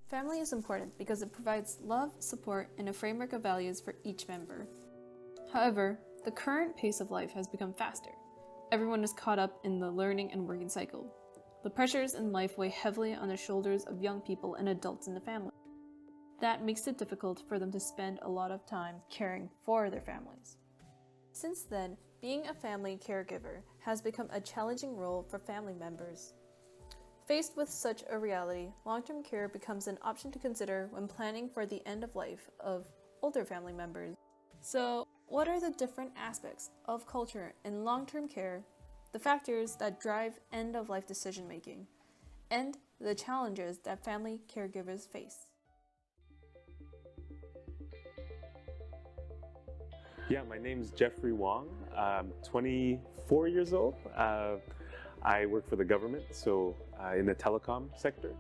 Family is important because it provides love, support, and a framework of values for each member. However, the current pace of life has become faster. Everyone is caught up in the learning and working cycle. The pressures in life weigh heavily on the shoulders of young people and adults in the family. That makes it difficult for them to spend a lot of time caring for their families. Since then, being a family caregiver has become a challenging role for family members. Faced with such a reality, long-term care becomes an option to consider when planning for the end of life of older family members. So, what are the different aspects of culture in long-term care, the factors that drive end-of-life decision-making, and the challenges that family caregivers face? Yeah, my name's Jeffrey Wong. I'm 24 years old. I work for the government, so in the telecom sector.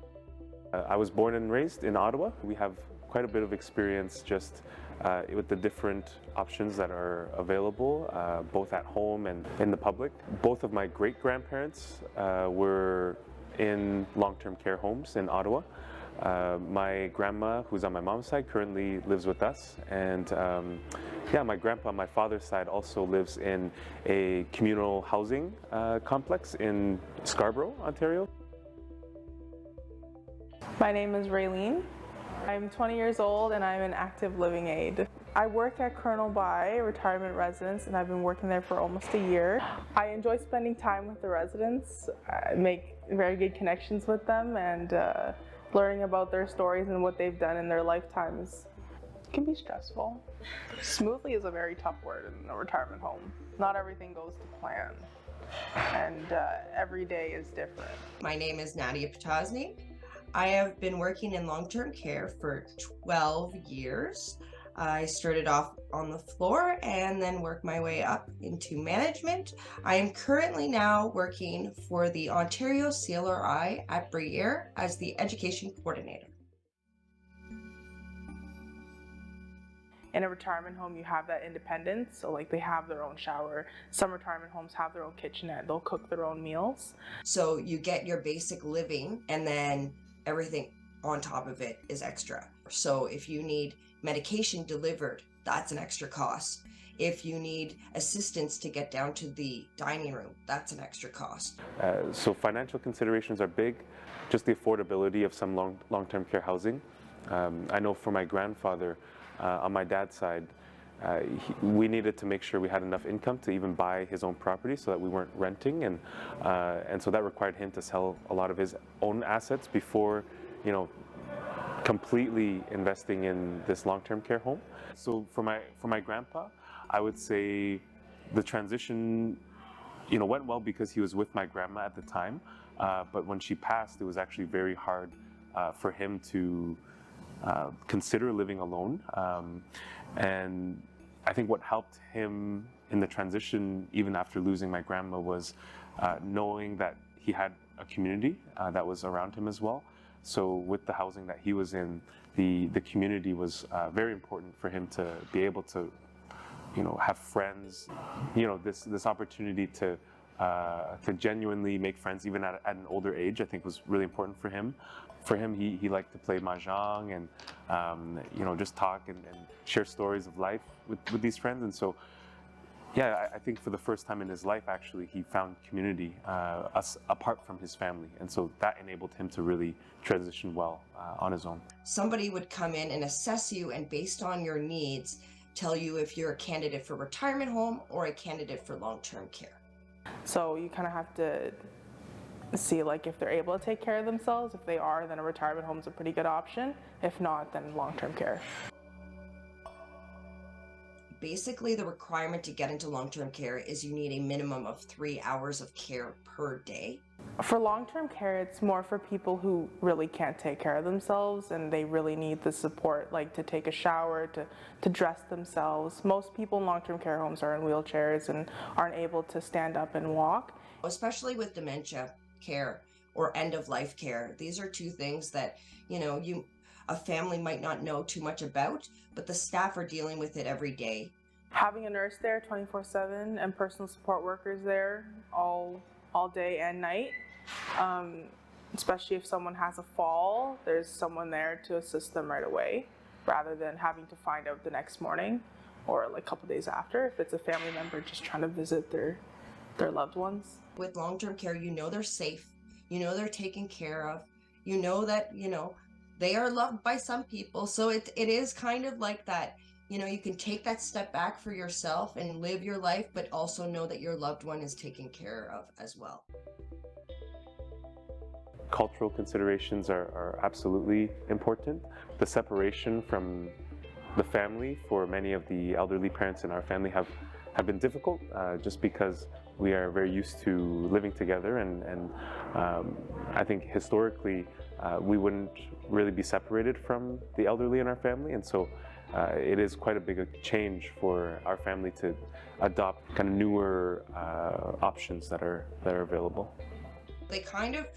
I was born and raised in Ottawa. We have quite a bit of experience just with the different options that are available, both at home and in the public. Both of my great-grandparents were in long-term care homes in Ottawa. My grandma, who's on my mom's side, currently lives with us, and my grandpa on my father's side also lives in a communal housing complex in Scarborough, Ontario. My name is Raylene. I'm 20 years old and I'm an active living aide. I work at Colonel By Retirement Residence and I've been working there for almost a year. I enjoy spending time with the residents. I make very good connections with them, and learning about their stories and what they've done in their lifetimes can be stressful. Smoothly is a very tough word in a retirement home. Not everything goes to plan, and every day is different. My name is Nadia Potosny. I have been working in long-term care for 12 years. I started off on the floor and then worked my way up into management. I am currently now working for the Ontario CLRI at Briere as the education coordinator. In a retirement home, you have that independence, so like they have their own shower. Some retirement homes have their own kitchenette, they'll cook their own meals. So you get your basic living and then everything on top of it is extra. So if you need medication delivered, that's an extra cost. If you need assistance to get down to the dining room, that's an extra cost. So financial considerations are big, just the affordability of some long-term care housing. I know for my grandfather, on my dad's side, we needed to make sure we had enough income to even buy his own property so that we weren't renting, and so that required him to sell a lot of his own assets before, completely investing in this long-term care home. So for my grandpa, I would say the transition, went well because he was with my grandma at the time, but when she passed, it was actually very hard for him to consider living alone, and I think what helped him in the transition, even after losing my grandma, was knowing that he had a community that was around him as well. So with the housing that he was in, the community was very important for him to be able to, have friends. This opportunity to genuinely make friends even at an older age, I think was really important for him. For him, he liked to play mahjong and just talk and share stories of life with these friends. And so, I think for the first time in his life, actually, he found community apart from his family. And so that enabled him to really transition well on his own. Somebody would come in and assess you, and based on your needs, tell you if you're a candidate for retirement home or a candidate for long-term care. So you kind of have to see if they're able to take care of themselves. If they are, then a retirement home is a pretty good option. If not, then long-term care. Basically, the requirement to get into long-term care is you need a minimum of 3 hours of care per day. For long-term care, it's more for people who really can't take care of themselves and they really need the support, like to take a shower, to dress themselves. Most people in long-term care homes are in wheelchairs and aren't able to stand up and walk. Especially with dementia care or end-of-life care. These are two things that, a family might not know too much about, but the staff are dealing with it every day. Having a nurse there 24/7 and personal support workers there all day and night especially if someone has a fall, there's someone there to assist them right away, rather than having to find out the next morning or like a couple days after if it's a family member just trying to visit their loved ones. With long-term care, you know they're safe, you know they're taken care of, you know that, they are loved by some people. So it is kind of like that, you can take that step back for yourself and live your life, but also know that your loved one is taken care of as well. Cultural considerations are absolutely important. The separation from the family for many of the elderly parents in our family have been difficult, just because we are very used to living together, and I think historically we wouldn't really be separated from the elderly in our family, and so it is quite a big change for our family to adopt kind of newer options that are available. They kind of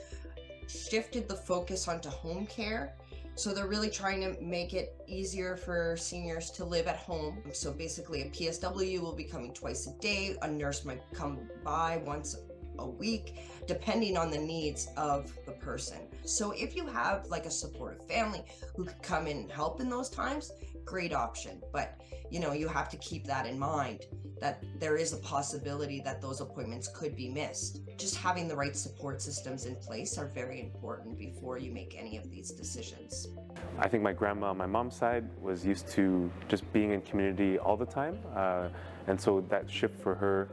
shifted the focus onto home care. So they're really trying to make it easier for seniors to live at home. So basically a PSW will be coming twice a day. A nurse might come by once a week, depending on the needs of the person. So if you have like a supportive family who could come in and help in those times, great option. But you have to keep that in mind, that there is a possibility that those appointments could be missed. Just having the right support systems in place are very important before you make any of these decisions. I think my grandma on my mom's side was used to just being in community all the time, and so that shift for her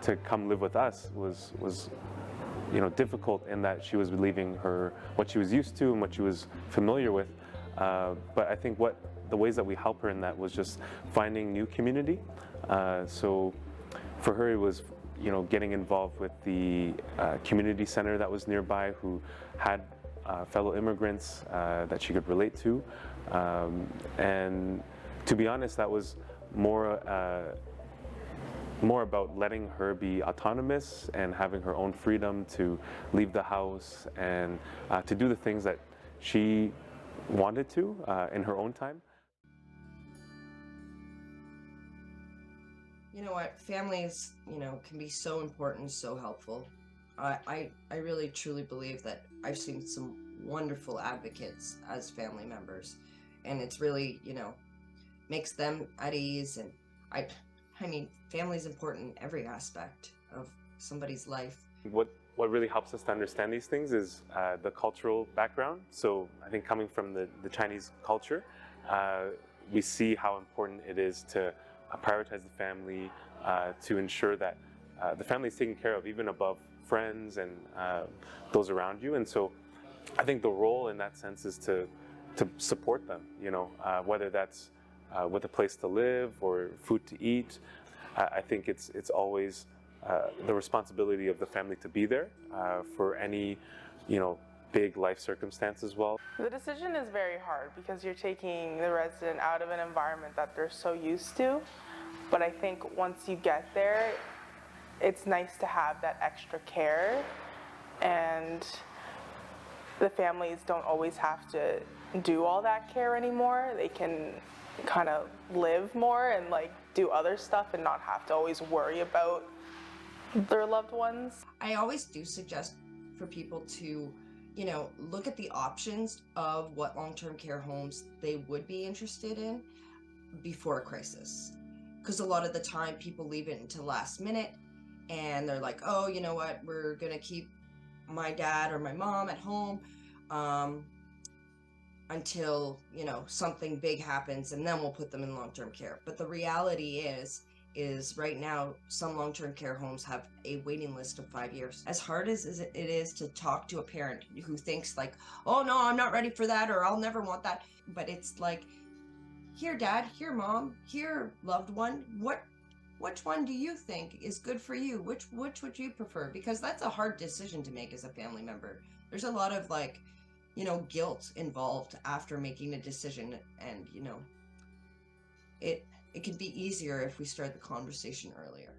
to come live with us was difficult, in that she was leaving what she was used to and what she was familiar with. But I think the ways that we help her in that was just finding new community. So for her, it was getting involved with the community center that was nearby, who had fellow immigrants that she could relate to, and to be honest, that was more about letting her be autonomous and having her own freedom to leave the house and to do the things that she wanted to in her own time. You know what? Families, can be so important, so helpful. I really truly believe that I've seen some wonderful advocates as family members, and it's really, makes them at ease. And I mean, family's important in every aspect of somebody's life. What really helps us to understand these things is the cultural background. So I think coming from the Chinese culture, we see how important it is to prioritize the family, to ensure that the family is taken care of, even above friends and those around you. And so I think the role in that sense is to support them, whether that's with a place to live or food to eat. I think it's always the responsibility of the family to be there for any, big life circumstance as well. The decision is very hard because you're taking the resident out of an environment that they're so used to. But I think once you get there, it's nice to have that extra care, and the families don't always have to do all that care anymore. They can kind of live more and like do other stuff and not have to always worry about their loved ones. I always do suggest for people to look at the options of what long-term care homes they would be interested in before a crisis. Because a lot of the time people leave it until last minute and they're like, oh, you know what, we're going to keep my dad or my mom at home until, something big happens, and then we'll put them in long-term care. But the reality is right now, some long-term care homes have a waiting list of 5 years. As hard as it is to talk to a parent who thinks like, oh no, I'm not ready for that, or I'll never want that. But it's like, here dad, here mom, here loved one, which one do you think is good for you? Which would you prefer? Because that's a hard decision to make as a family member. There's a lot of guilt involved after making a decision, and it could be easier if we start the conversation earlier.